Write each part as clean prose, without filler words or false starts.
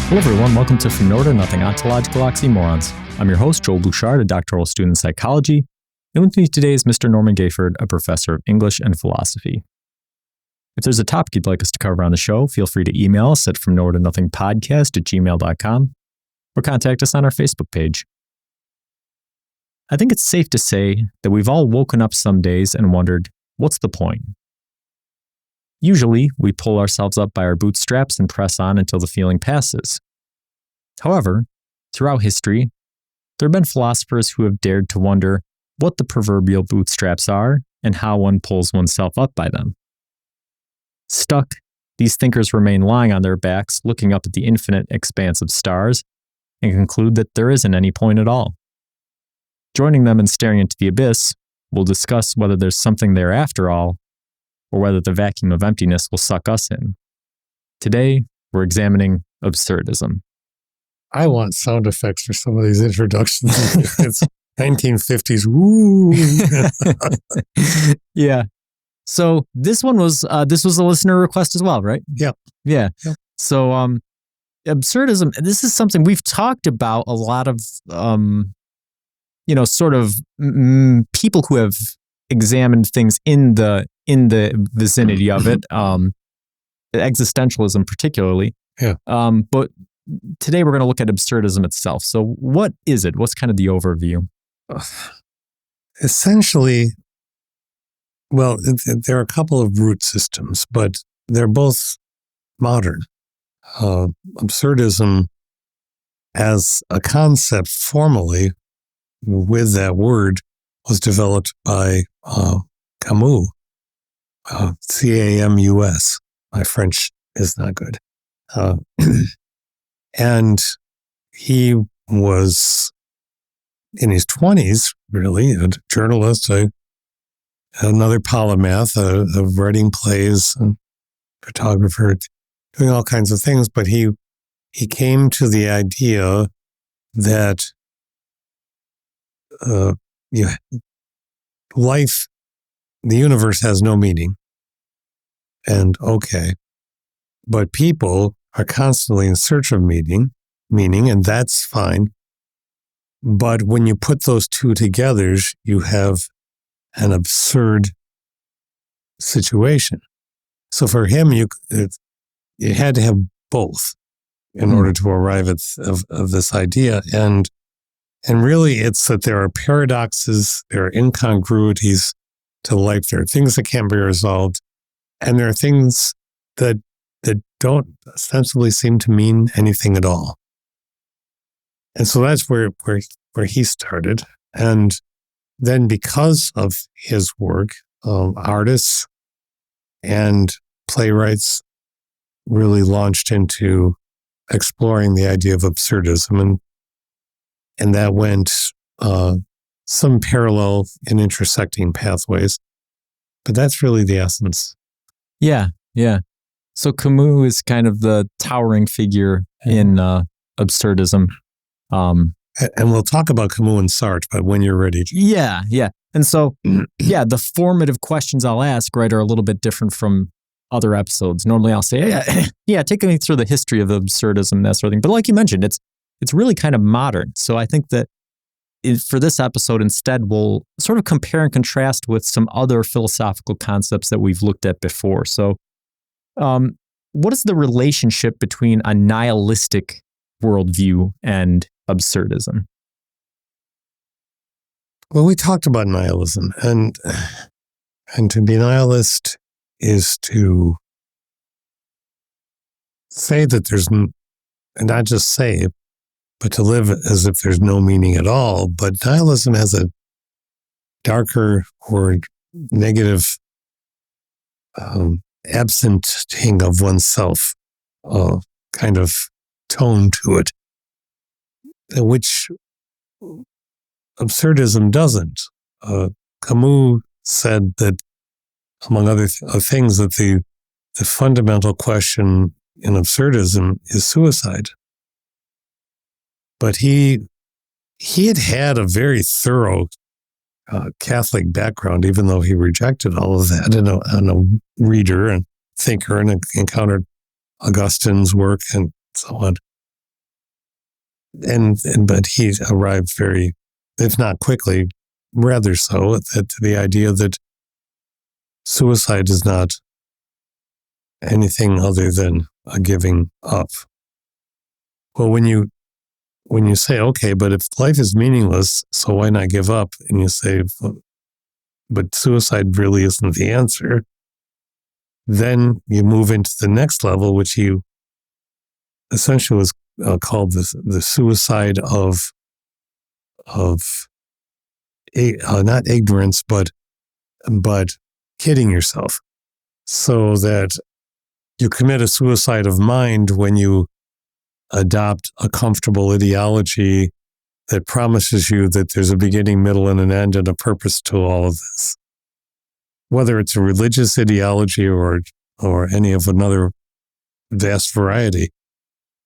Hello everyone, welcome to From Nowhere to Nothing, Ontological Oxymorons. I'm your host, Joel Bouchard, a doctoral student in psychology, and with me today is Mr. Norman Gayford, a professor of English and philosophy. If there's a topic you'd like us to cover on the show, feel free to email us at fromnowhereto-nothingpodcast@gmail.com or contact us on our Facebook page. I think it's safe to say that we've all woken up some days and wondered, what's the point? Usually, we pull ourselves up by our bootstraps and press on until the feeling passes. However, throughout history, there have been philosophers who have dared to wonder what the proverbial bootstraps are and how one pulls oneself up by them. Stuck, these thinkers remain lying on their backs, looking up at the infinite expanse of stars, and conclude that there isn't any point at all. Joining them in staring into the abyss, we'll discuss whether there's something there after all, or whether the vacuum of emptiness will suck us in. Today, we're examining absurdism. I want sound effects for some of these introductions. It's 1950s. Woo! Yeah. So this one was a listener request as well, right? Yep. Yeah. Yep. So absurdism, this is something we've talked about a lot of, people who have examined things in the vicinity of it, existentialism particularly. Yeah. But today we're going to look at absurdism itself. So what is it? What's kind of the overview? Essentially, well, there are a couple of root systems, but they're both modern. Absurdism as a concept formally with that word was developed by Camus, C-A-M-U-S. My French is not good. And he was in his 20s, really, a journalist, another polymath of writing plays, and photographer, doing all kinds of things. But he came to the idea that life, the universe has no meaning. And okay, but people are constantly in search of meaning, and that's fine. But when you put those two together, you have an absurd situation. So for him, you had to have both in order to arrive at of this idea. And really, it's that there are paradoxes, there are incongruities to life. There are things that can't be resolved, and there are things that don't ostensibly seem to mean anything at all. And so that's where he started. And then because of his work, artists and playwrights really launched into exploring the idea of absurdism. And that went some parallel and intersecting pathways. But that's really the essence. Yeah. So Camus is kind of the towering figure in absurdism. And we'll talk about Camus and Sartre, but when you're ready. Yeah. And so, the formative questions I'll ask, right, are a little bit different from other episodes. Normally I'll say, take me through the history of absurdism, that sort of thing. But like you mentioned, it's really kind of modern. So I think that for this episode, instead, we'll sort of compare and contrast with some other philosophical concepts that we've looked at before. So what is the relationship between a nihilistic worldview and absurdism? Well, we talked about nihilism, and to be nihilist is to say that there's, and not just say, but to live as if there's no meaning at all. But nihilism has a darker or negative absenting of oneself kind of tone to it, which absurdism doesn't. Camus said that, among other things, that the fundamental question in absurdism is suicide. But he had a very thorough Catholic background, even though he rejected all of that, and a reader and thinker, and encountered Augustine's work and so on. but he arrived very, if not quickly, rather so, to the idea that suicide is not anything other than a giving up. Well, when you say, okay, but if life is meaningless, so why not give up? And you say, but suicide really isn't the answer. Then you move into the next level, which he essentially was called the suicide of not ignorance, but kidding yourself, so that you commit a suicide of mind when you adopt a comfortable ideology that promises you that there's a beginning, middle, and an end, and a purpose to all of this. Whether it's a religious ideology or any of another vast variety.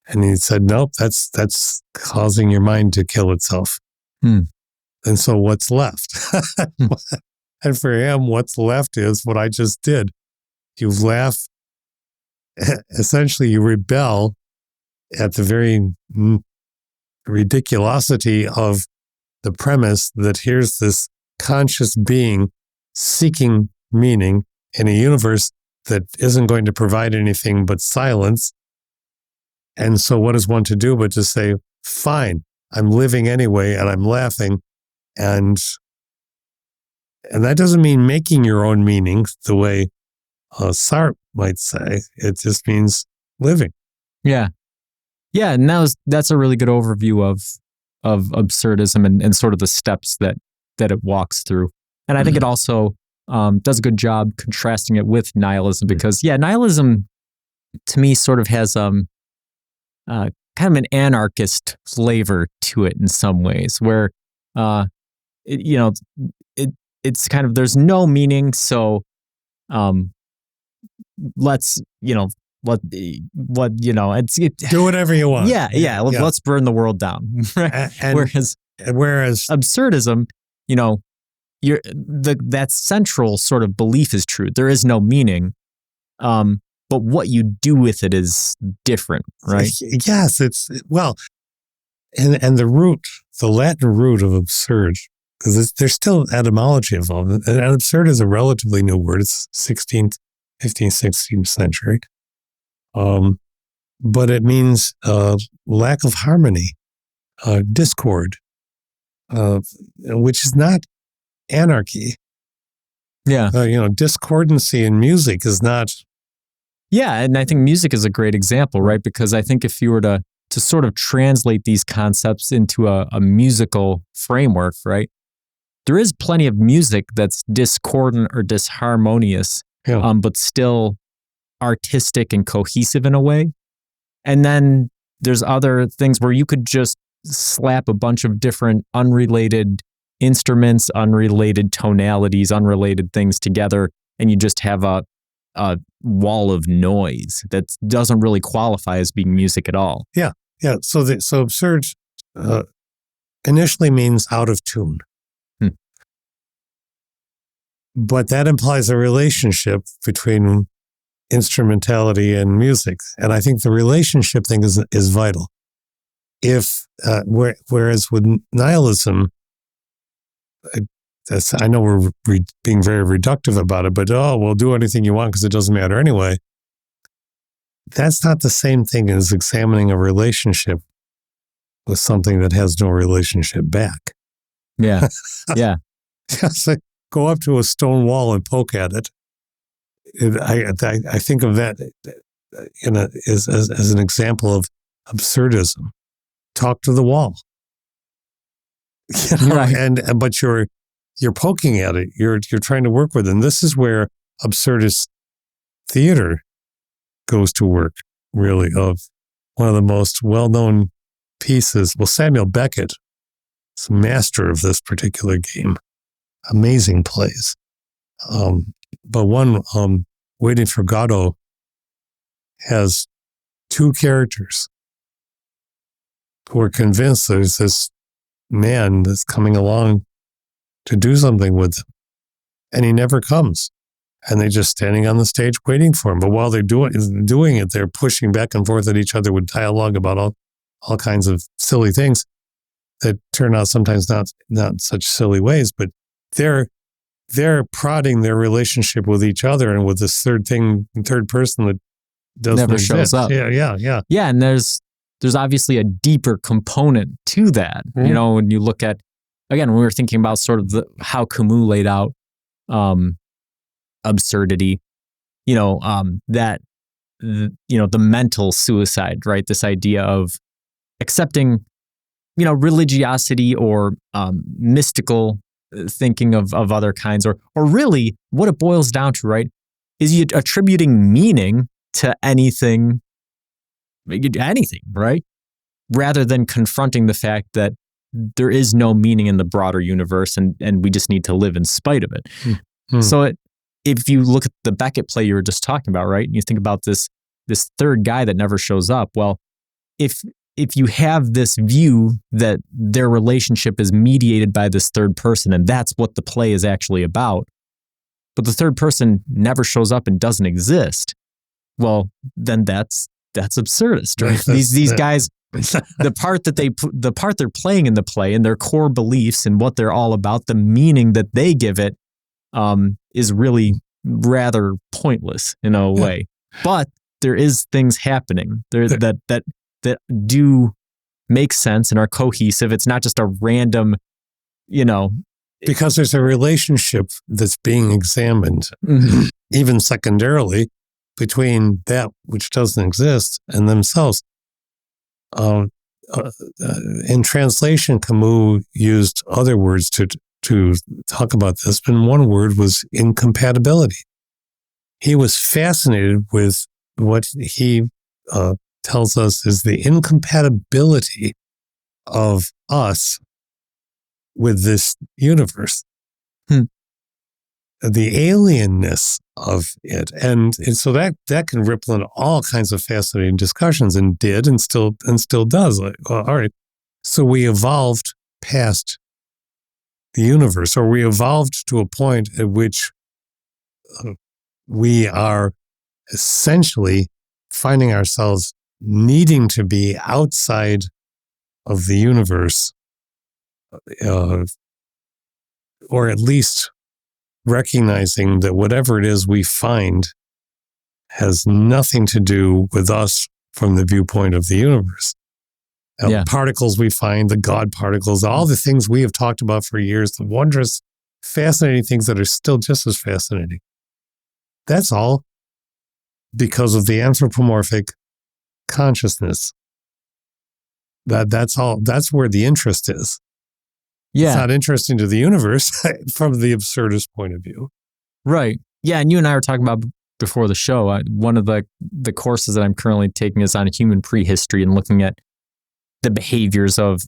And he said, nope, that's causing your mind to kill itself. And so what's left? And for him, what's left is what I just did. You laugh. Essentially, you rebel at the very ridiculosity of the premise that here's this conscious being seeking meaning in a universe that isn't going to provide anything but silence. And so what is one to do but to say, fine, I'm living anyway, and I'm laughing. And that doesn't mean making your own meaning the way Sartre might say. It just means living. Yeah. Yeah. And that's a really good overview of absurdism and sort of the steps that it walks through. And I think it also does a good job contrasting it with nihilism, because nihilism to me sort of has kind of an anarchist flavor to it in some ways, where it's kind of, there's no meaning, so let's do whatever you want. Let's burn the world down. Right? Whereas absurdism, that central sort of belief is true. There is no meaning, but what you do with it is different, right? Yes, and the Latin root of absurd, because there's still etymology involved. And absurd is a relatively new word. It's 15th, 16th century. But it means lack of harmony, discord, which is not anarchy. Yeah. Discordancy in music is not. Yeah, and I think music is a great example, right? Because I think if you were to sort of translate these concepts into a musical framework, right? There is plenty of music that's discordant or disharmonious, but still artistic and cohesive in a way. And then there's other things where you could just slap a bunch of different unrelated instruments, unrelated tonalities, unrelated things together, and you just have a wall of noise that doesn't really qualify as being music at all. Yeah. So absurd initially means out of tune. But that implies a relationship between instrumentality and music. And I think the relationship thing is vital. Whereas with nihilism, I know we're being very reductive about it, but we'll do anything you want because it doesn't matter anyway. That's not the same thing as examining a relationship with something that has no relationship back. Yeah. Yeah. So go up to a stone wall and poke at it. I think of that as an example of absurdism. Talk to the wall. Right. But you're poking at it. You're trying to work with it. And this is where absurdist theater goes to work, really, of one of the most well-known pieces. Well, Samuel Beckett is a master of this particular game. Amazing plays. But one, Waiting for Godot, has two characters who are convinced there's this man that's coming along to do something with them. And he never comes. And they're just standing on the stage waiting for him. But while they're doing it, they're pushing back and forth at each other with dialogue about all kinds of silly things that turn out sometimes not in such silly ways, but they're prodding their relationship with each other and with this third person that doesn't Never exist. shows up. Yeah. Yeah, and there's obviously a deeper component to that. Mhm. You know, when you look at, again, when we were thinking about sort of how Camus laid out absurdity, that the mental suicide, right? This idea of accepting, religiosity or mystical thinking of other kinds, or really what it boils down to, right, is you attributing meaning to anything, right? Rather than confronting the fact that there is no meaning in the broader universe, and we just need to live in spite of it. Mm-hmm. So if you look at the Beckett play you were just talking about, right, and you think about this third guy that never shows up, well, if you have this view that their relationship is mediated by this third person, and that's what the play is actually about, but the third person never shows up and doesn't exist, well, then that's absurdist, right? These guys, the part they're playing in the play and their core beliefs and what they're all about, the meaning that they give it, is really rather pointless in a way. But there is things happening there that do make sense and are cohesive. It's not just a random, because there's a relationship that's being examined, mm-hmm. even secondarily, between that which doesn't exist and themselves. In translation, Camus used other words to talk about this, and one word was incompatibility. He was fascinated with what he tells us is the incompatibility of us with this universe. The alienness of it. And so that can ripple into all kinds of fascinating discussions, and did and still does. Like, well, all right, so we evolved past the universe, or we evolved to a point at which we are essentially finding ourselves needing to be outside of the universe, or at least recognizing that whatever it is we find has nothing to do with us from the viewpoint of the universe. Particles we find, the God particles, all the things we have talked about for years, the wondrous, fascinating things that are still just as fascinating. That's all because of the anthropomorphic consciousness. That's all. That's where the interest is. Yeah. It's not interesting to the universe from the absurdist point of view. Right. Yeah. And you and I were talking about before the show, one of the courses that I'm currently taking is on human prehistory and looking at the behaviors of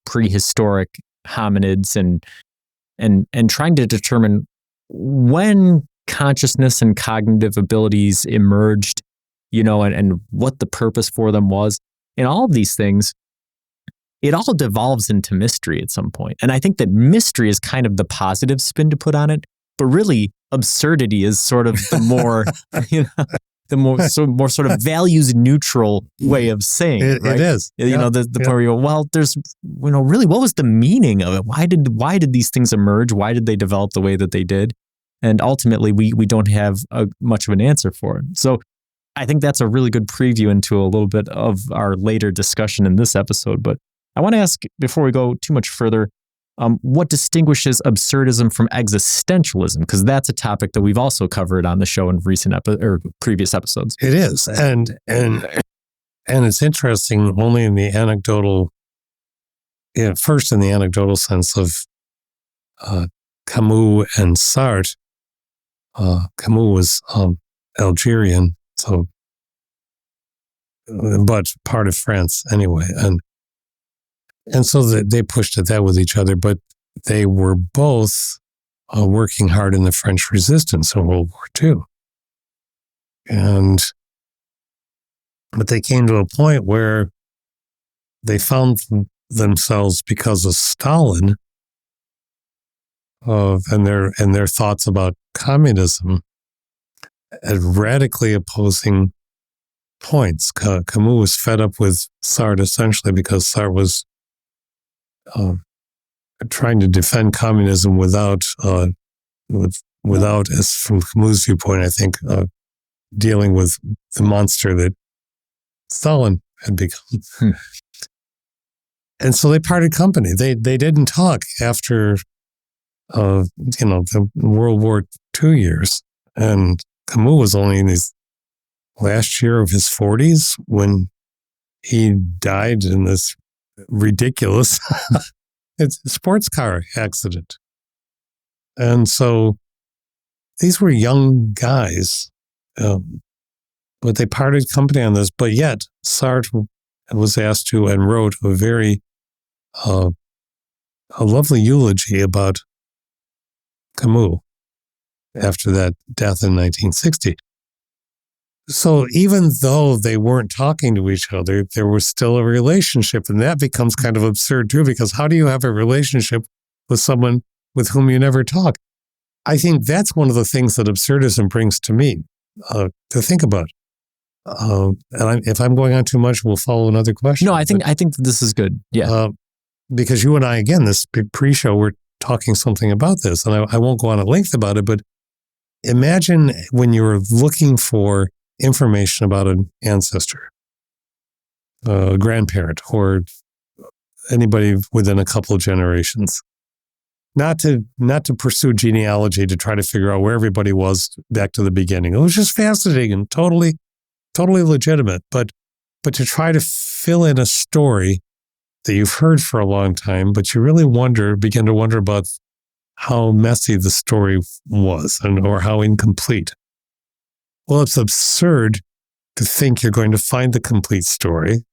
prehistoric hominids and trying to determine when consciousness and cognitive abilities emerged, and what the purpose for them was. And all of these things, it all devolves into mystery at some point. And I think that mystery is kind of the positive spin to put on it, but really absurdity is sort of the more, the more sort of values neutral way of saying it, right? It is. The part where you go, well, there's, really, what was the meaning of it? Why did these things emerge? Why did they develop the way that they did? And ultimately, we don't have much of an answer for it. So I think that's a really good preview into a little bit of our later discussion in this episode. But I want to ask, before we go too much further, what distinguishes absurdism from existentialism? Because that's a topic that we've also covered on the show in previous episodes. It is, and it's interesting. Only in the anecdotal, first in the anecdotal sense of Camus and Sartre. Camus was Algerian, but part of France anyway, and so they pushed at that with each other, but they were both working hard in the French resistance in World War II. But they came to a point where they found themselves, because of Stalin and their thoughts about communism, as radically opposing points. Camus was fed up with Sartre essentially because Sartre was trying to defend communism without, as from Camus' viewpoint, I think, dealing with the monster that Stalin had become. And so they parted company. They didn't talk after, the World War II years. And Camus was only in his last year of his 40s when he died in this ridiculous sports car accident. And so these were young guys, but they parted company on this. But yet Sartre was asked to and wrote a very a lovely eulogy about Camus after that death in 1960. So even though they weren't talking to each other, there was still a relationship. And that becomes kind of absurd too, because how do you have a relationship with someone with whom you never talk? I think that's one of the things that absurdism brings to me to think about. If I'm going on too much, we'll follow another question. No, I think this is good. Yeah. Because you and I, again, this big pre-show, we're talking something about this, and I won't go on at length about it, but imagine when you're looking for information about an ancestor, a grandparent, or anybody within a couple of generations. Not to pursue genealogy to try to figure out where everybody was back to the beginning. It was just fascinating and totally legitimate. But to try to fill in a story that you've heard for a long time, but you really begin to wonder about how messy the story was or how incomplete. Well, it's absurd to think you're going to find the complete story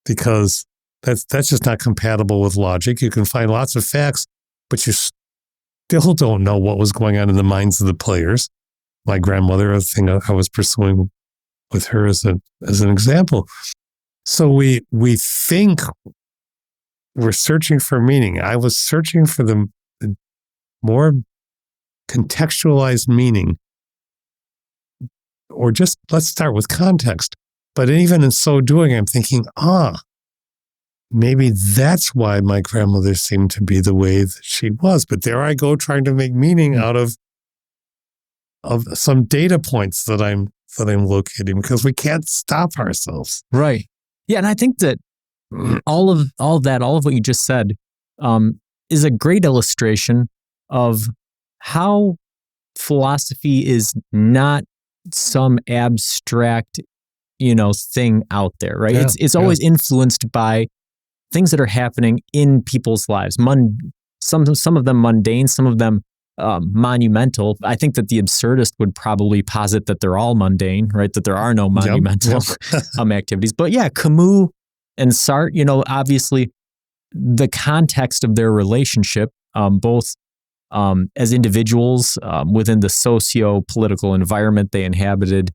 because that's just not compatible with logic. You can find lots of facts, but you still don't know what was going on in the minds of the players. My grandmother, a thing I was pursuing with her as an example. So we think we're searching for meaning. I was searching for the more contextualized meaning, or just let's start with context. But even in so doing, I'm thinking, maybe that's why my grandmother seemed to be the way that she was. But there I go trying to make meaning out of some data points that I'm locating, because we can't stop ourselves. Right. Yeah. And I think that all of what you just said is a great illustration of how philosophy is not some abstract, thing out there, right? Yeah, it's always influenced by things that are happening in people's lives. Some of them mundane, some of them monumental. I think that the absurdist would probably posit that they're all mundane, right? That there are no monumental activities. But yeah, Camus and Sartre, obviously the context of their relationship, both as individuals within the socio-political environment they inhabited,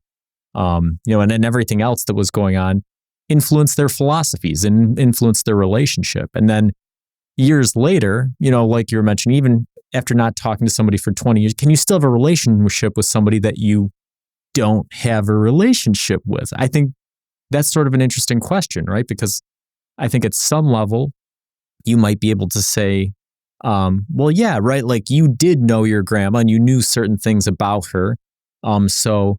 and everything else that was going on, influenced their philosophies and influenced their relationship. And then years later, like you were mentioning, even after not talking to somebody for 20 years, can you still have a relationship with somebody that you don't have a relationship with? I think that's sort of an interesting question, right? Because I think at some level, you might be able to say, well, yeah, right. Like you did know your grandma and you knew certain things about her. So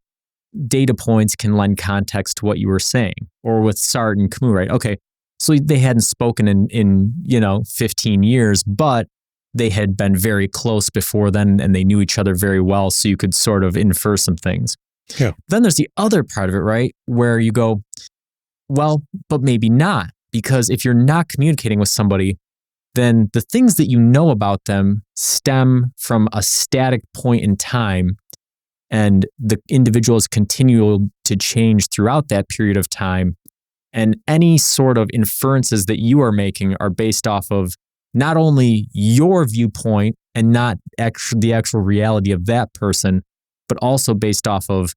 data points can lend context to what you were saying. Or with Sartre and Camus, right? Okay, so they hadn't spoken in 15 years, but they had been very close before then and they knew each other very well. So you could sort of infer some things. Yeah. Then there's the other part of it, right? Where you go, well, but maybe not. Because if you're not communicating with somebody, then the things that you know about them stem from a static point in time, and the individuals continue to change throughout that period of time. And any sort of inferences that you are making are based off of not only your viewpoint and not the actual reality of that person, but also based off of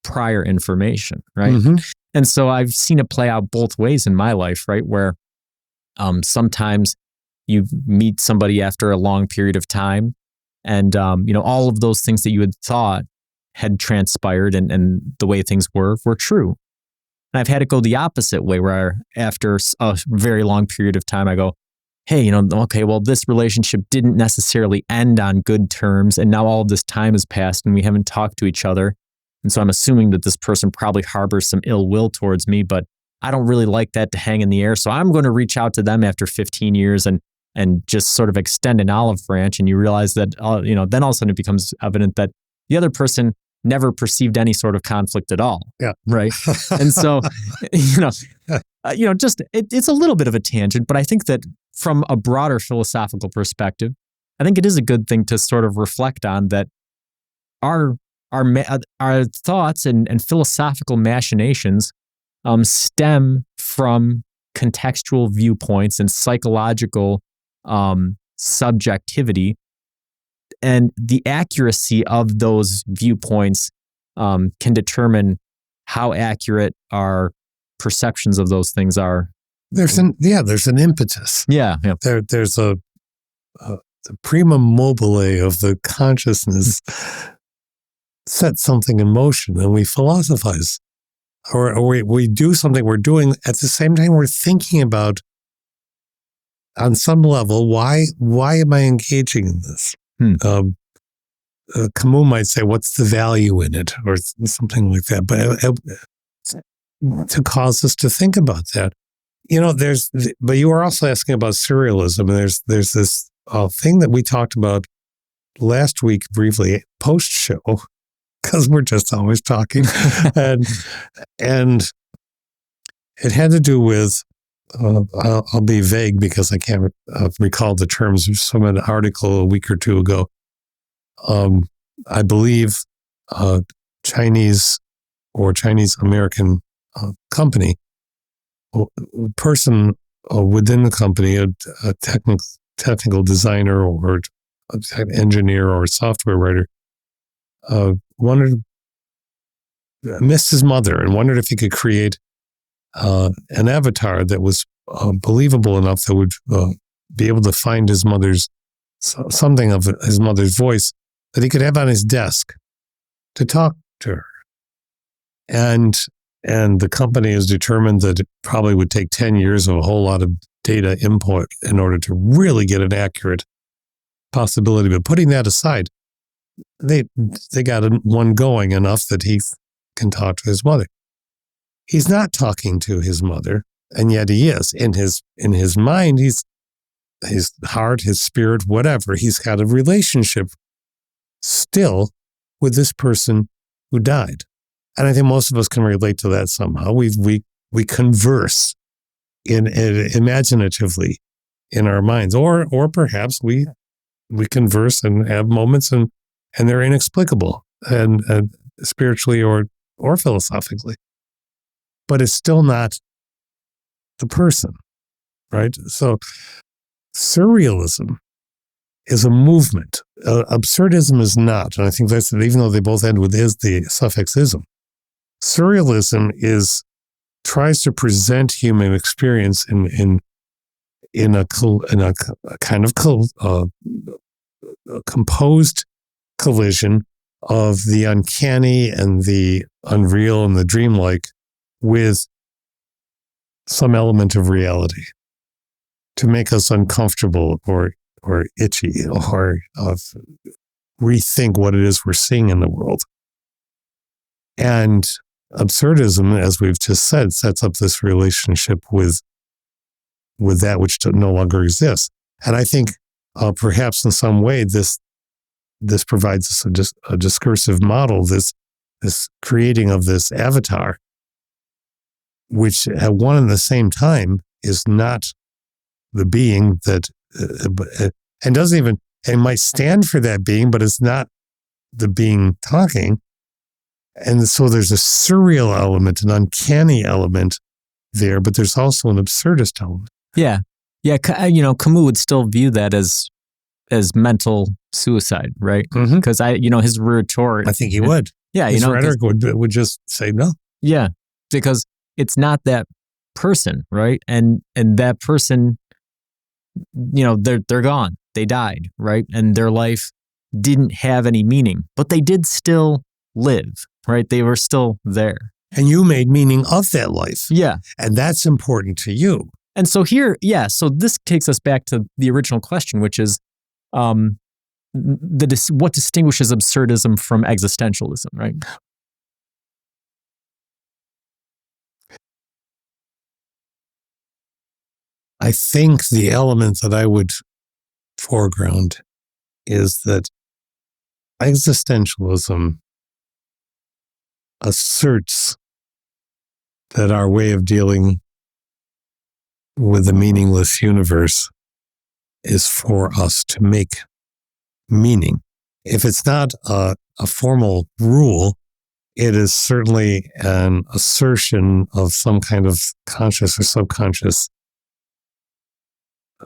prior information, right? Mm-hmm. And so I've seen it play out both ways in my life, right? Where sometimes you meet somebody after a long period of time and, all of those things that you had thought had transpired and the way things were true. And I've had it go the opposite way, where after a very long period of time, I go, hey, okay, well, this relationship didn't necessarily end on good terms. And now all of this time has passed and we haven't talked to each other. And so I'm assuming that this person probably harbors some ill will towards me, but I don't really like that to hang in the air. So I'm going to reach out to them after 15 years and just sort of extend an olive branch. And you realize that, then all of a sudden it becomes evident that the other person never perceived any sort of conflict at all. Yeah. Right. And so, it's a little bit of a tangent, but I think that from a broader philosophical perspective, I think it is a good thing to sort of reflect on that our thoughts and philosophical machinations stem from contextual viewpoints and psychological subjectivity, and the accuracy of those viewpoints can determine how accurate our perceptions of those things are. There's an impetus. Yeah. There's the prima mobile of the consciousness sets something in motion, and we philosophize, or we do something. We're doing at the same time we're thinking about, on some level, why am I engaging in this? Camus might say, what's the value in it, or something like that. But to cause us to think about that, but you were also asking about surrealism. And there's this thing that we talked about last week briefly post show, because we're just always talking, and it had to do with. I'll be vague because I can't recall the terms from an article a week or two ago. I believe Chinese or Chinese American company, person within the company, a technical designer or an engineer or a software writer, missed his mother and wondered if he could create an avatar that was believable enough that would be able to find his mother's, something of his mother's voice that he could have on his desk to talk to her. And the company has determined that it probably would take 10 years of a whole lot of data input in order to really get an accurate possibility. But putting that aside, they got one going enough that he can talk to his mother. He's not talking to his mother, and yet he is. In his mind, his heart, his spirit, whatever, he's got a relationship still with this person who died. And I think most of us can relate to that somehow. We converse imaginatively in our minds, or perhaps we converse and have moments and they're inexplicable and spiritually or philosophically. But it's still not the person, right? So surrealism is a movement. Absurdism is not. And I think that's, even though they both end with the suffix ism. Surrealism tries to present human experience in a kind of composed collision of the uncanny and the unreal and the dreamlike with some element of reality to make us uncomfortable or itchy or rethink what it is we're seeing in the world. And absurdism, as we've just said, sets up this relationship with that which no longer exists. And I think perhaps in some way this provides us a discursive model, this creating of this avatar, which at one and the same time is not the being that, and doesn't even, it might stand for that being, but it's not the being talking. And so there's a surreal element, an uncanny element there, but there's also an absurdist element. Yeah. Yeah. Camus would still view that as mental suicide, right? Because his retort. I think he would. Yeah. His rhetoric would just say no. Yeah. Because it's not that person, right? And that person, they're gone. They died, right? And their life didn't have any meaning, but they did still live, right? They were still there. And you made meaning of that life. Yeah. And that's important to you. And so here, so this takes us back to the original question, which is what distinguishes absurdism from existentialism, right? I think the element that I would foreground is that existentialism asserts that our way of dealing with the meaningless universe is for us to make meaning. If it's not a formal rule, it is certainly an assertion of some kind of conscious or subconscious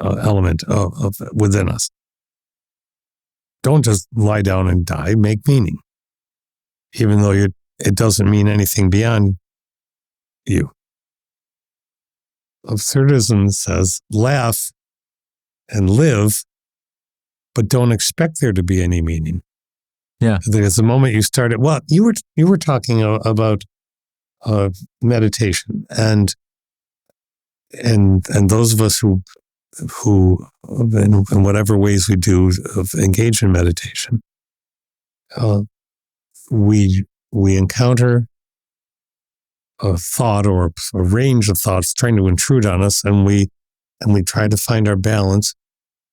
element of within us. Don't just lie down and die, make meaning. Even though it doesn't mean anything beyond you. Absurdism says laugh and live, but don't expect there to be any meaning. Yeah. There's the moment you started. Well, you were talking about meditation and those of us who in whatever ways we do engage in meditation, we encounter a thought or a range of thoughts trying to intrude on us, and we try to find our balance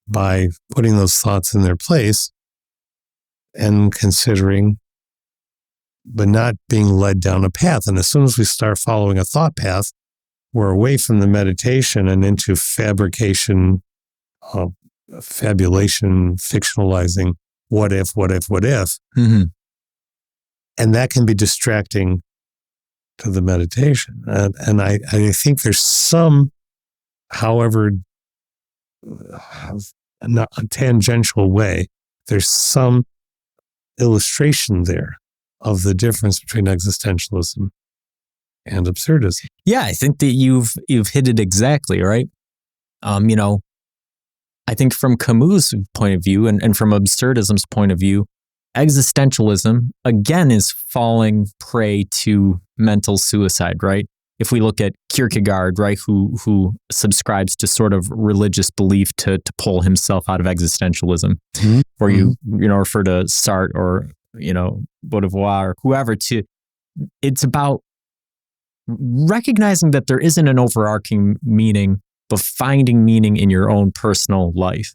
by putting those thoughts in their place and considering, but not being led down a path. And as soon as we start following a thought path, we're away from the meditation and into fabrication, fabulation, fictionalizing, what if. Mm-hmm. And that can be distracting to the meditation. And I think there's some, however, not a tangential way, there's some illustration there of the difference between existentialism and absurdism. Yeah, I think that you've hit it exactly, right? I think from Camus' point of view and from absurdism's point of view, existentialism, again, is falling prey to mental suicide, right? If we look at Kierkegaard, right, who subscribes to sort of religious belief to pull himself out of existentialism, mm-hmm. or you refer to Sartre or, Baudelaire or whoever it's about recognizing that there isn't an overarching meaning, but finding meaning in your own personal life.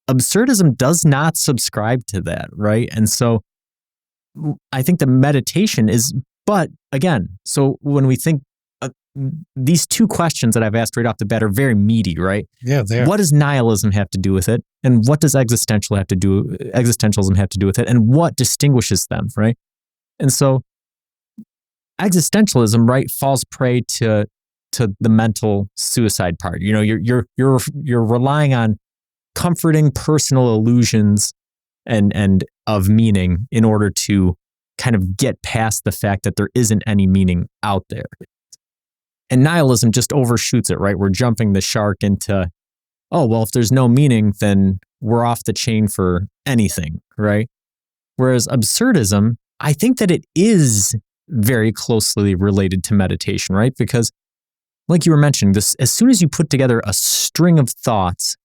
Absurdism does not subscribe to that, right? And so I think the meditation is, but again, so when we think these two questions that I've asked right off the bat are very meaty, right? Yeah, they are. What does nihilism have to do with it? And what does existentialism have to do with it? And what distinguishes them, right? And so existentialism, right, falls prey to the mental suicide part. You're relying on comforting personal illusions and of meaning in order to kind of get past the fact that there isn't any meaning out there. And nihilism just overshoots it, right? We're jumping the shark into, if there's no meaning, then we're off the chain for anything, right? Whereas absurdism, I think that it is very closely related to meditation, right? Because like you were mentioning, as soon as you put together a string of thoughts,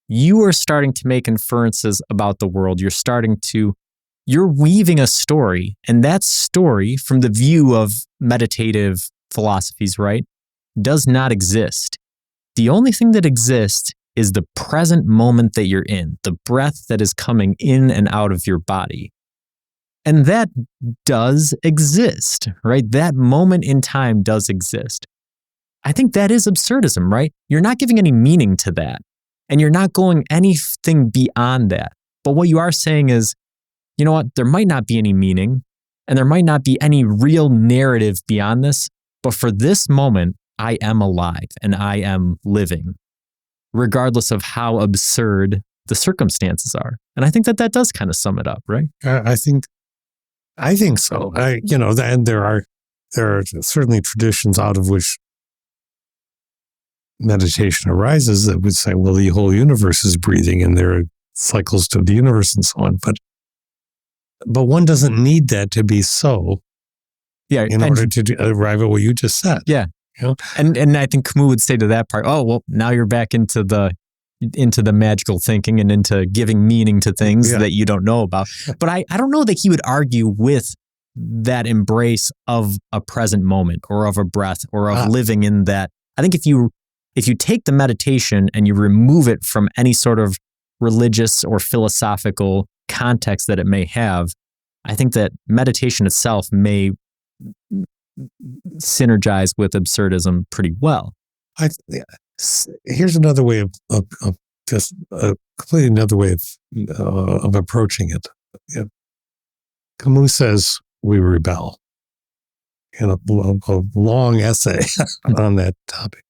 you are starting to make inferences about the world. You're weaving a story, and that story, from the view of meditative philosophies, right, does not exist. The only thing that exists is the present moment that you're in, the breath that is coming in and out of your body. And that does exist, right? That moment in time does exist. I think that is absurdism, right? You're not giving any meaning to that, and you're not going anything beyond that. But what you are saying is, you know what? There might not be any meaning, and there might not be any real narrative beyond this, but for this moment, I am alive and I am living, regardless of how absurd the circumstances are. And I think that does kind of sum it up, right? I think so. And there are certainly traditions out of which meditation arises that would say, well, the whole universe is breathing and there are cycles to the universe and so on. But one doesn't need that to be so Yeah. in order to arrive at what you just said. Yeah. You know? And I think Camus would say to that part, oh, well, now you're back into the magical thinking and into giving meaning to things that you don't know about. But I don't know that he would argue with that embrace of a present moment or of a breath or of living in that. I think if you take the meditation and you remove it from any sort of religious or philosophical context that it may have, I think that meditation itself may synergize with absurdism pretty well. Here's another way of just completely another way of approaching it. Camus says we rebel in a long essay on that topic.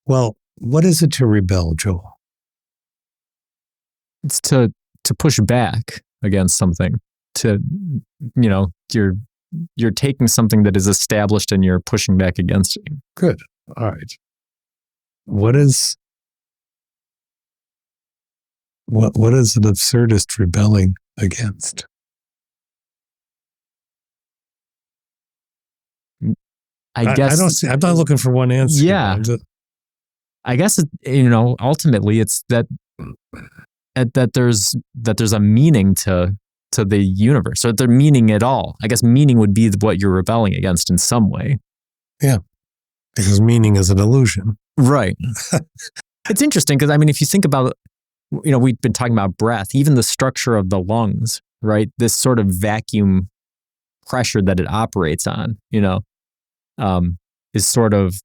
Well, what is it to rebel, Joel? It's to push back against something. You're taking something that is established and you're pushing back against it. Good. All right. What is an absurdist rebelling against? I guess I'm not looking for one answer. Yeah. I guess ultimately it's that there's a meaning to the universe, or the meaning at all. I guess meaning would be what you're rebelling against in some way. Yeah. Because meaning is an illusion. Right. It's interesting because, if you think about, we've been talking about breath, even the structure of the lungs, right? This sort of vacuum pressure that it operates on, is sort of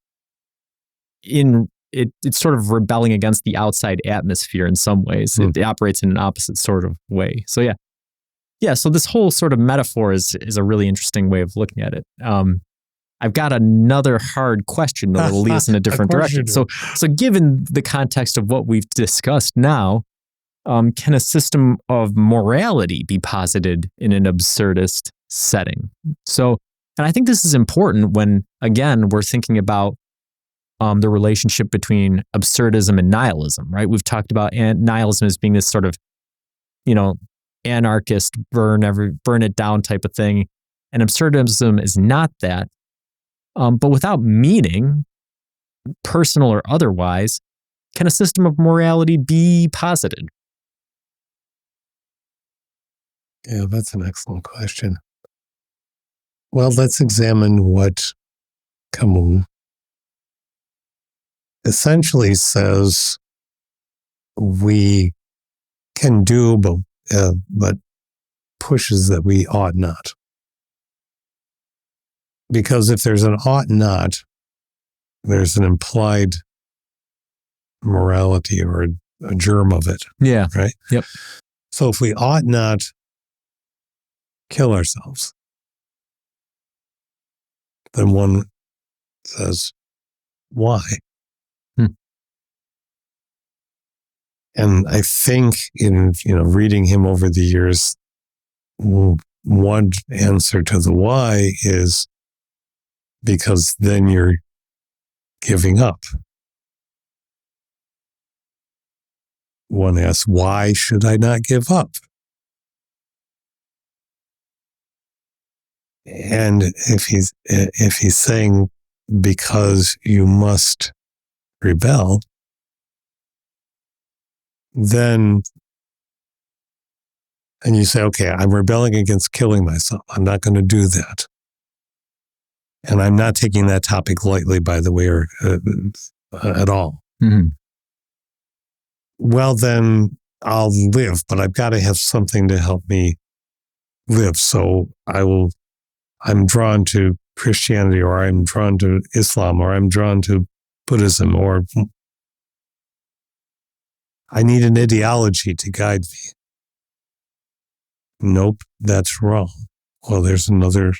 it's sort of rebelling against the outside atmosphere in some ways. It operates in an opposite sort of way. So yeah. So this whole sort of metaphor is a really interesting way of looking at it. I've got another hard question that will lead us in a different direction. So given the context of what we've discussed now, can a system of morality be posited in an absurdist setting? So, and I think this is important when, again, we're thinking about the relationship between absurdism and nihilism, right? We've talked about nihilism as being this sort of, anarchist, burn it down type of thing. And absurdism is not that. But without meaning, personal or otherwise, can a system of morality be posited? Yeah, that's an excellent question. Well, let's examine what Camus essentially says we can do, but pushes that we ought not. Because if there's an ought not, there's an implied morality or a germ of it. Yeah. Right? Yep. So if we ought not kill ourselves, then one says, why? And I think in reading him over the years, one answer to the why is because then you're giving up. One asks, why should I not give up? And if he's saying because you must rebel, then, and you say, okay, I'm rebelling against killing myself. I'm not going to do that. And I'm not taking that topic lightly, by the way, or at all. Mm-hmm. Well, then I'll live, but I've got to have something to help me live. So I'm drawn to Christianity, or I'm drawn to Islam, or I'm drawn to Buddhism, or I need an ideology to guide me. Nope, that's wrong. Well, there's another.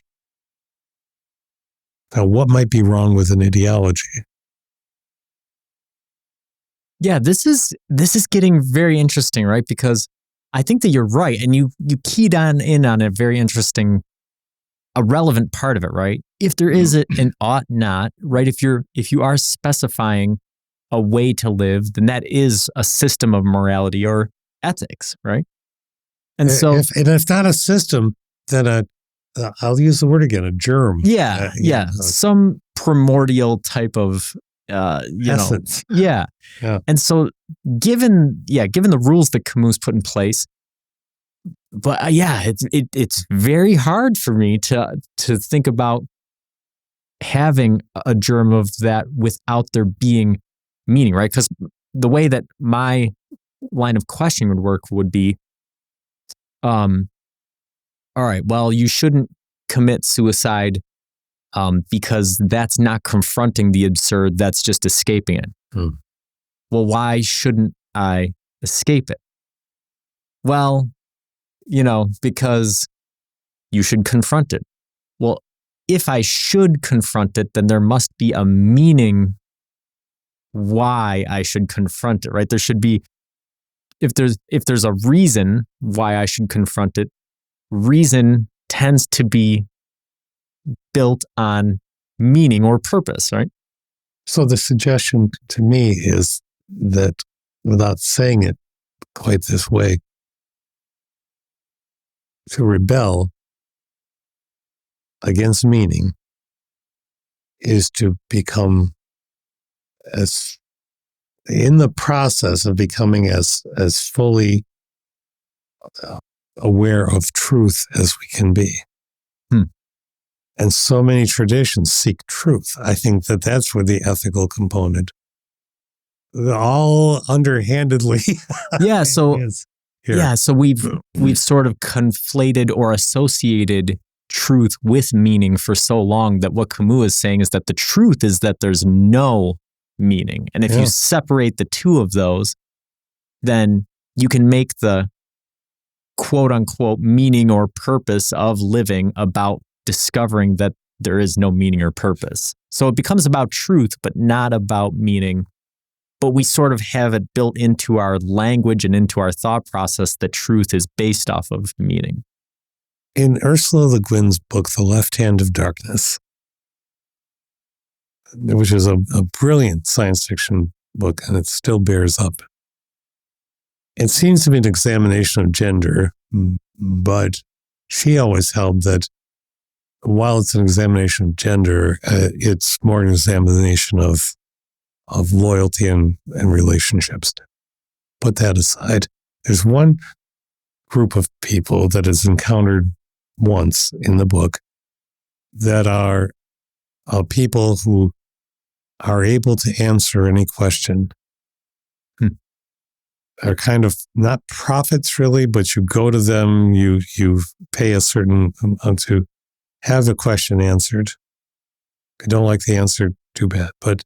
Now, what might be wrong with an ideology? Yeah, this is getting very interesting, right? Because I think that you're right, and you keyed in on a very interesting, a relevant part of it, right? If there is an ought not, right? If you are specifying a way to live, then that is a system of morality or ethics, right? And so, if not a system, then I'll use the word again, a germ. Yeah, some primordial type of, essence. Yeah. And so given the rules that Camus put in place, but it's very hard for me to think about having a germ of that without there being meaning, right? Because the way that my line of questioning would work would be, all right, well, you shouldn't commit suicide because that's not confronting the absurd, that's just escaping it. Well, why shouldn't I escape it? Well, because you should confront it. Well, if I should confront it, then there must be a meaning why I should confront it, right? There should be, if there's a reason why I should confront it, reason tends to be built on meaning or purpose, right? So the suggestion to me is that, without saying it quite this way, to rebel against meaning is to become in the process of becoming as fully aware of truth as we can be. And so many traditions seek truth. I think that that's where the ethical component, all underhandedly, so is here. So we've sort of conflated or associated truth with meaning for so long that what Camus is saying is that the truth is that there's no meaning. And if you separate the two of those, then you can make the quote unquote meaning or purpose of living about discovering that there is no meaning or purpose. So it becomes about truth, but not about meaning. But we sort of have it built into our language and into our thought process that truth is based off of meaning. In Ursula Le Guin's book, The Left Hand of Darkness, which is a brilliant science fiction book, and it still bears up, it seems to be an examination of gender, but she always held that while it's an examination of gender, it's more an examination of loyalty and relationships. Put that aside. There's one group of people that is encountered once in the book that are people who are able to answer any question. Are kind of not prophets really, but you go to them, you pay a certain amount to have the question answered. I don't like the answer, too bad. But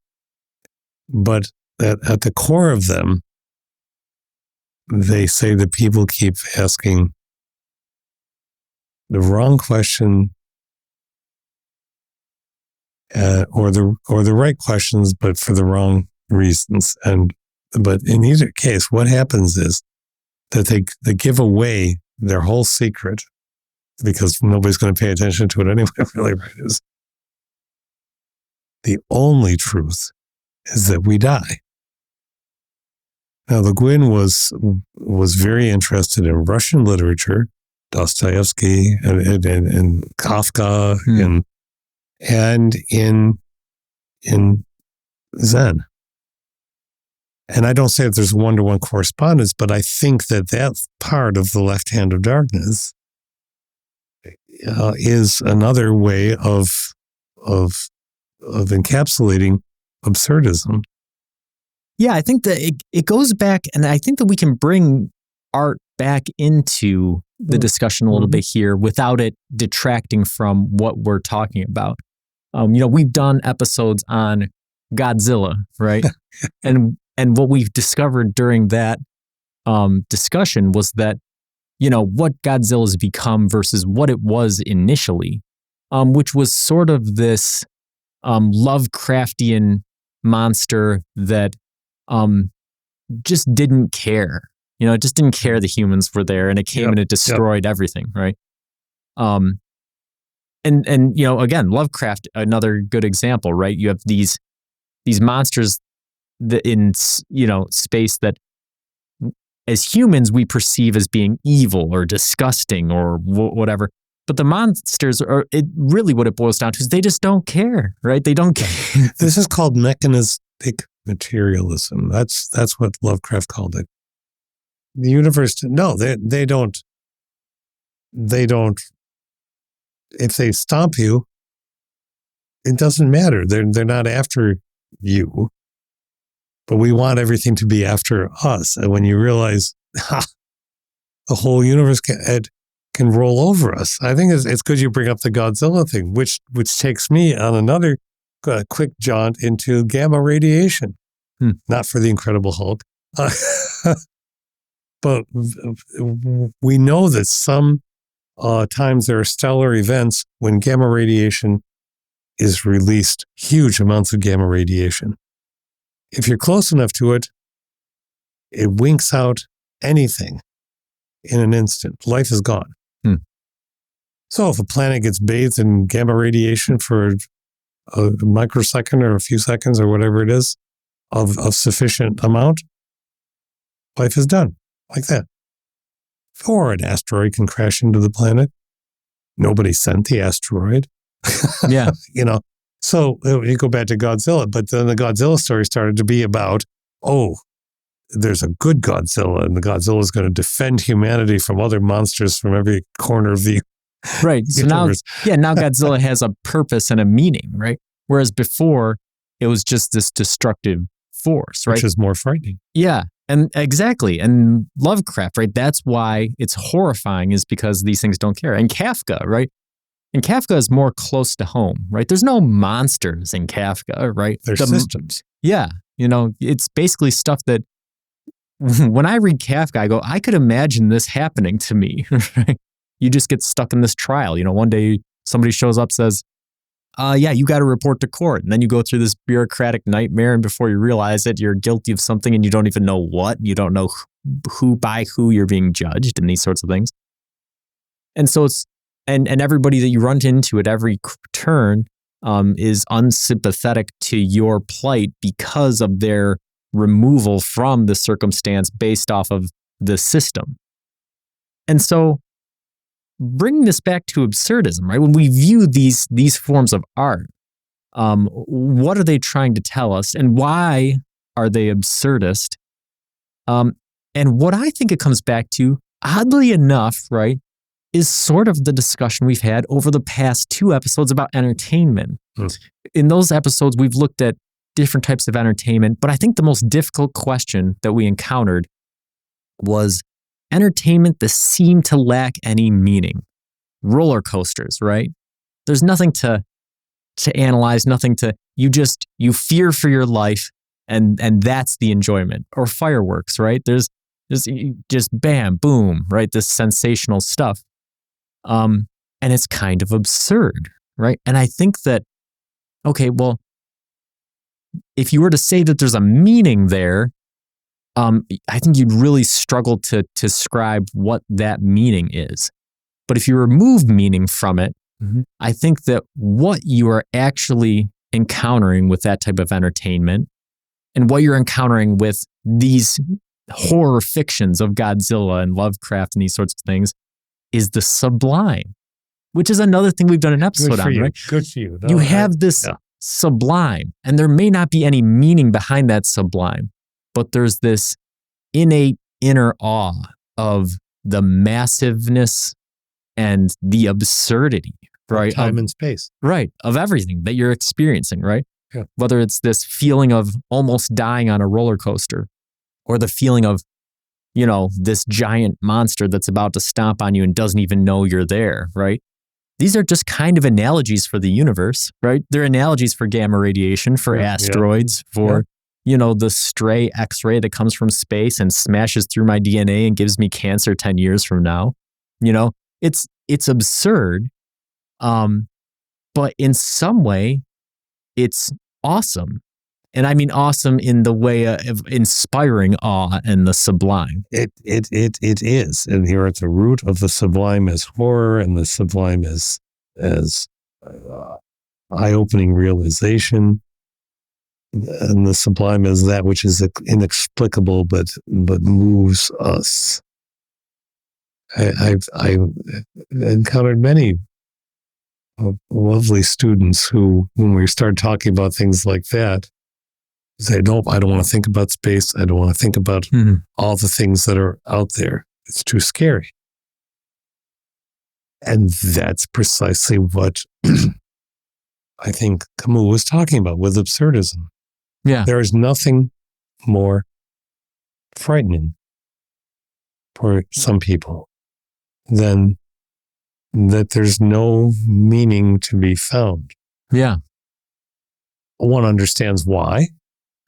at the core of them, they say that people keep asking the wrong question or the right questions, but for the wrong reasons. But in either case, what happens is that they give away their whole secret because nobody's going to pay attention to it anyway, really, right? Is the only truth is that we die. Now, Le Guin was very interested in Russian literature, Dostoevsky and Kafka, and in Zen. And I don't say that there's one-to-one correspondence, but I think that part of The Left Hand of Darkness is another way of encapsulating absurdism. Yeah, I think that it goes back, and I think that we can bring art back into the discussion a little bit here without it detracting from what we're talking about. We've done episodes on Godzilla, right? And what we've discovered during that discussion was that, what Godzilla's become versus what it was initially, which was sort of this Lovecraftian monster that just didn't care. It just didn't care the humans were there, and it came and it destroyed everything, right? And again, Lovecraft, another good example, right? You have these monsters that in space that as humans we perceive as being evil or disgusting or whatever, But the monsters are really what it boils down to is they just don't care, right? They don't care. This is called mechanistic materialism. That's what Lovecraft called it. The universe, no, they don't. They don't. If they stomp you, it doesn't matter. They're not after you. But we want everything to be after us. And when you realize the whole universe can roll over us, I think it's good you bring up the Godzilla thing, which takes me on another quick jaunt into gamma radiation. Not for the Incredible Hulk. But we know that some times there are stellar events when gamma radiation is released, huge amounts of gamma radiation. If you're close enough to it, it winks out anything in an instant. Life is gone. So if a planet gets bathed in gamma radiation for a microsecond or a few seconds or whatever it is of sufficient amount, life is done like that. Or an asteroid can crash into the planet. Nobody sent the asteroid. Yeah. So you go back to Godzilla, but then the Godzilla story started to be about, there's a good Godzilla, and the Godzilla is going to defend humanity from other monsters from every corner of the right. So universe. now Godzilla has a purpose and a meaning, right? Whereas before, it was just this destructive force, right? Which is more frightening. Yeah. And exactly. And Lovecraft, right? That's why it's horrifying, is because these things don't care. And Kafka, right? And Kafka is more close to home, right? There's no monsters in Kafka, right? There's systems. Yeah. It's basically stuff that when I read Kafka, I go, I could imagine this happening to me, right? You just get stuck in this trial. One day somebody shows up, says, you got to report to court. And then you go through this bureaucratic nightmare. And before you realize it, you're guilty of something and you don't even know what. You don't know by who you're being judged and these sorts of things. And so it's, and everybody that you run into at every turn is unsympathetic to your plight because of their removal from the circumstance based off of the system. And so bringing this back to absurdism, right? When we view these forms of art, what are they trying to tell us, and why are they absurdist? And what I think it comes back to, oddly enough, right, is sort of the discussion we've had over the past 2 episodes about entertainment. In those episodes, we've looked at different types of entertainment, but I think the most difficult question that we encountered was entertainment that seemed to lack any meaning. Roller coasters, right? There's nothing to analyze, nothing to, you fear for your life, and that's the enjoyment. Or fireworks, right? There's just bam, boom, right? This sensational stuff. And it's kind of absurd, right? And I think that, okay, well, if you were to say that there's a meaning there, I think you'd really struggle to describe what that meaning is. But if you remove meaning from it, I think that what you are actually encountering with that type of entertainment, and what you're encountering with these horror fictions of Godzilla and Lovecraft and these sorts of things, is the sublime, which is another thing we've done an episode on, right? Good for you. You have this sublime, and there may not be any meaning behind that sublime, but there's this innate inner awe of the massiveness and the absurdity, right? Time and space. Right. Of everything that you're experiencing, right? Yeah. Whether it's this feeling of almost dying on a roller coaster, or the feeling of, this giant monster that's about to stomp on you and doesn't even know you're there, right? These are just kind of analogies for the universe, right? They're analogies for gamma radiation, for asteroids, for, the stray X-ray that comes from space and smashes through my DNA and gives me cancer 10 years from now. It's absurd, but in some way, it's awesome. And I mean awesome in the way of inspiring awe and the sublime. It is. And here at the root of the sublime is horror, and the sublime is eye-opening realization. And the sublime is that which is inexplicable but moves us. I've encountered many lovely students who, when we start talking about things like that, say, "Nope, I don't want to think about space. I don't want to think about all the things that are out there. It's too scary." And that's precisely what I think Camus was talking about with absurdism. Yeah. There is nothing more frightening for some people than that there's no meaning to be found. Yeah. One understands why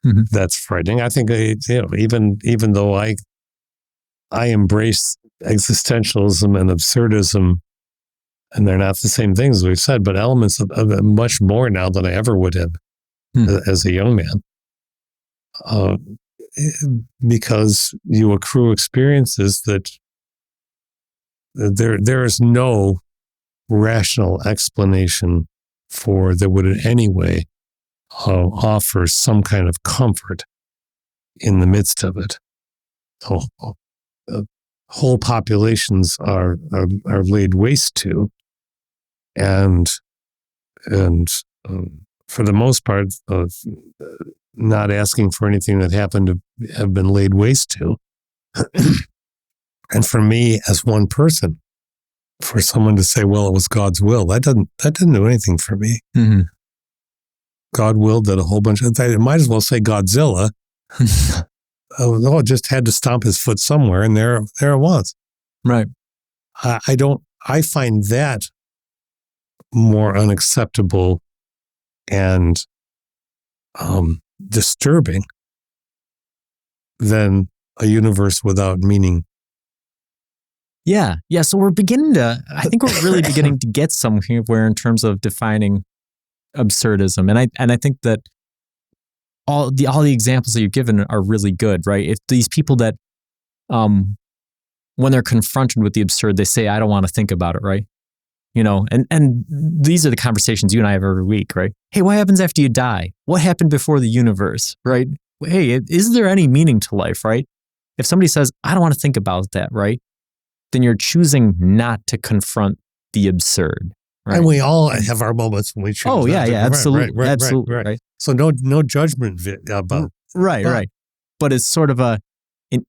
that's frightening. I think, even though I embrace existentialism and absurdism, and they're not the same things we've said, but elements of it much more now than I ever would have as a young man. Because you accrue experiences that there is no rational explanation for that would in any way offer some kind of comfort in the midst of it. Whole populations are laid waste to, and for the most part, not asking for anything that happened to have been laid waste to. And for me, as one person, for someone to say, "Well, it was God's will," that didn't do anything for me. God willed that a whole bunch of things. I might as well say Godzilla. Just had to stomp his foot somewhere, and there it was. Right. I find that more unacceptable and disturbing than a universe without meaning. Yeah. So I think we're really beginning to get somewhere in terms of defining absurdism. And I think that all the examples that you've given are really good, right? If these people that, when they're confronted with the absurd, they say, "I don't want to think about it," right? And these are the conversations you and I have every week, right? Hey, what happens after you die? What happened before the universe, right? Hey, is there any meaning to life, right? If somebody says, "I don't want to think about that," right? Then you're choosing not to confront the absurd. Right? And we all have our moments when we choose. Oh, yeah, absolutely. Absolutely. Right. So no judgment about. Right. But it's sort of an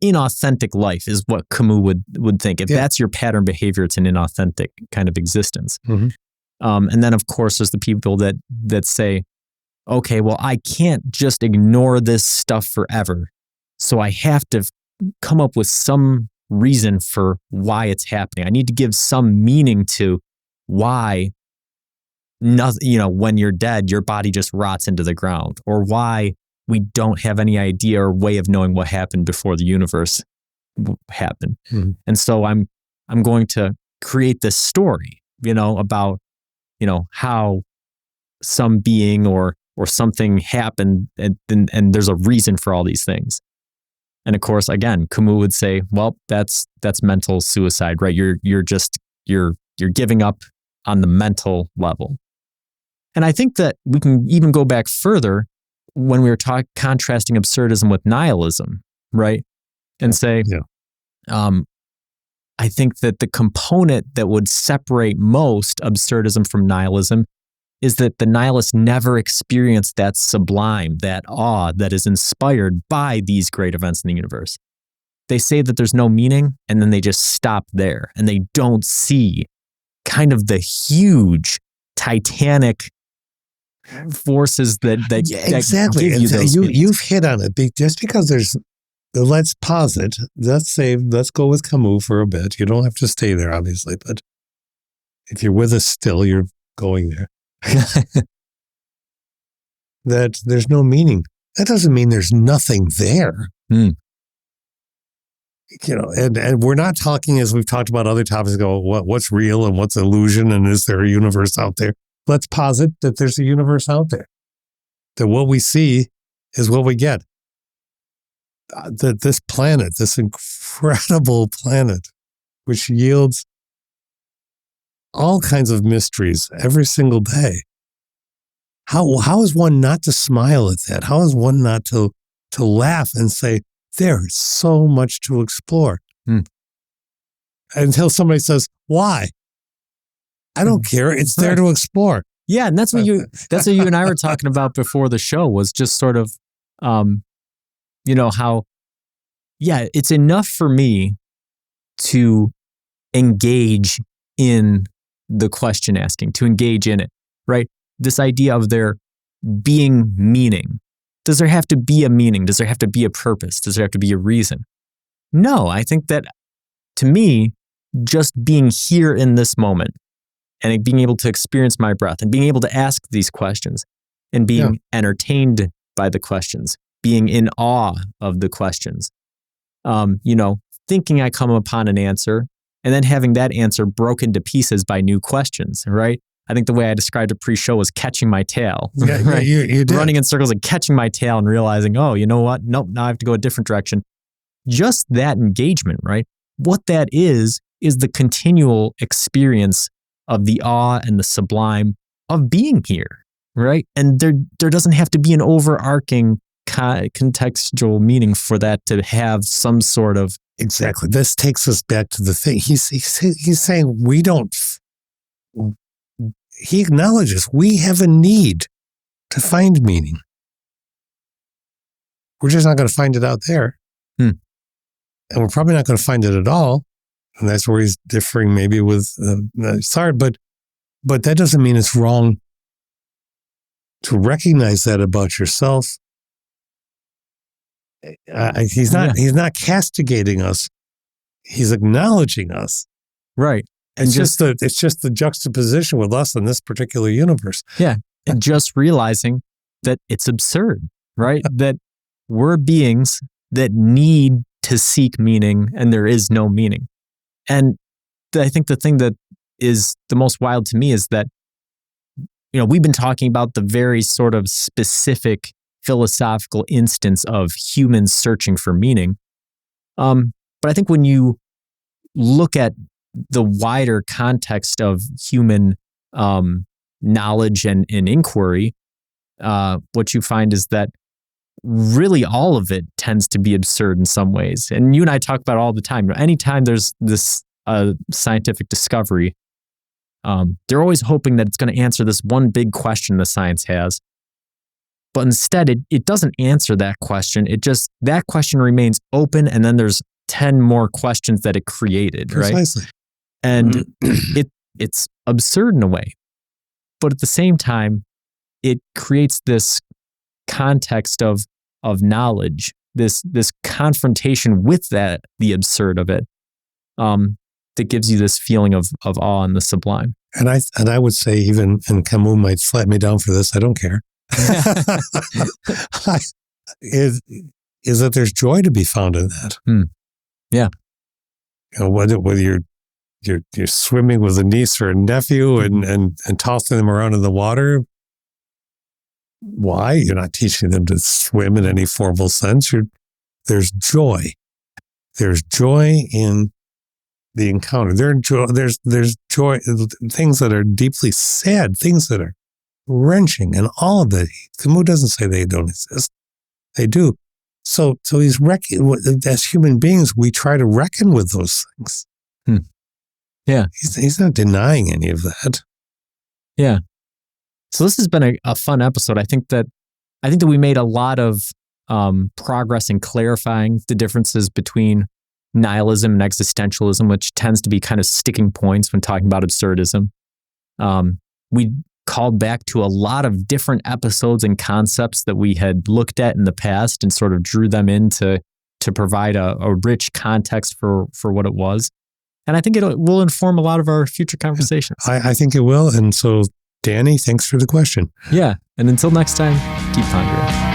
inauthentic life is what Camus would think. If that's your pattern behavior, it's an inauthentic kind of existence. And then, of course, there's the people that say, "Okay, well, I can't just ignore this stuff forever. So I have to come up with some reason for why it's happening. I need to give some meaning to why when you're dead, your body just rots into the ground, or why we don't have any idea or way of knowing what happened before the universe happened." And so I'm going to create this story, about, how some being or something happened, and there's a reason for all these things. And of course, again, Camus would say, "Well, that's mental suicide, right? You're giving up on the mental level." And I think that we can even go back further when we were contrasting absurdism with nihilism, right? And say, I think that the component that would separate most absurdism from nihilism is that the nihilists never experienced that sublime, that awe that is inspired by these great events in the universe. They say that there's no meaning, and then they just stop there, and they don't see kind of the huge, titanic forces that exactly. give you those you've hit on it. Just because there's, let's posit, let's go with Camus for a bit. You don't have to stay there, obviously, but if you're with us still, you're going there. That there's no meaning. That doesn't mean there's nothing there. And we're not talking, as we've talked about other topics ago, what's real and what's illusion, and is there a universe out there? Let's posit that there's a universe out there. That what we see is what we get. That this planet, this incredible planet, which yields all kinds of mysteries every single day. How is one not to smile at that? How is one not to laugh and say, there's so much to explore? until somebody says, why? I don't care. It's there to explore. Yeah. And that's what you and I were talking about before the show, was just sort of, how, it's enough for me to engage in the question asking, to engage in it, right? This idea of there being meaning. Does there have to be a meaning? Does there have to be a purpose? Does there have to be a reason? No, I think that, to me, just being here in this moment and being able to experience my breath and being able to ask these questions and being entertained by the questions, being in awe of the questions, thinking I come upon an answer and then having that answer broken to pieces by new questions, right? I think the way I described it pre-show was catching my tail. Yeah, right? you did. Running in circles and catching my tail and realizing, oh, you know what? Nope, now I have to go a different direction. Just that engagement, right? What that is the continual experience of the awe and the sublime of being here, right? And there doesn't have to be an overarching contextual meaning for that to have some sort of... Exactly. This takes us back to the thing. He's saying we don't... He acknowledges we have a need to find meaning. We're just not going to find it out there. And we're probably not going to find it at all. And that's where he's differing maybe with Sartre. But that doesn't mean it's wrong to recognize that about yourself. He's not castigating us. He's acknowledging us. Right. And it's just the juxtaposition with us in this particular universe. Yeah. And just realizing that it's absurd, right? That we're beings that need to seek meaning and there is no meaning. And I think the thing that is the most wild to me is that, we've been talking about the very sort of specific philosophical instance of humans searching for meaning. But I think when you look at the wider context of human knowledge and inquiry, what you find is that really all of it tends to be absurd in some ways. And you and I talk about it all the time. Anytime there's this scientific discovery, they're always hoping that it's going to answer this one big question the science has. But instead, it doesn't answer that question. That question remains open, and then there's 10 more questions that it created, Precisely. Right? And it's absurd in a way. But at the same time, it creates this context of knowledge, this confrontation with the absurd of it, that gives you this feeling of awe and the sublime. And I would say, even, and Camus might slap me down for this, I don't care, is that there's joy to be found in that. Yeah. Whether you're swimming with a niece or a nephew and tossing them around in the water. Why? You're not teaching them to swim in any formal sense. There's joy. There's joy in the encounter. There's joy, things that are deeply sad, things that are wrenching, and all of that. Camus doesn't say they don't exist. They do. So he's as human beings, we try to reckon with those things. Yeah. He's not denying any of that. Yeah. So this has been a fun episode. I think that we made a lot of progress in clarifying the differences between nihilism and existentialism, which tends to be kind of sticking points when talking about absurdism. We called back to a lot of different episodes and concepts that we had looked at in the past and sort of drew them in to provide a rich context for what it was. And I think it will inform a lot of our future conversations. I think it will. And so, Danny, thanks for the question. Yeah. And until next time, keep pondering.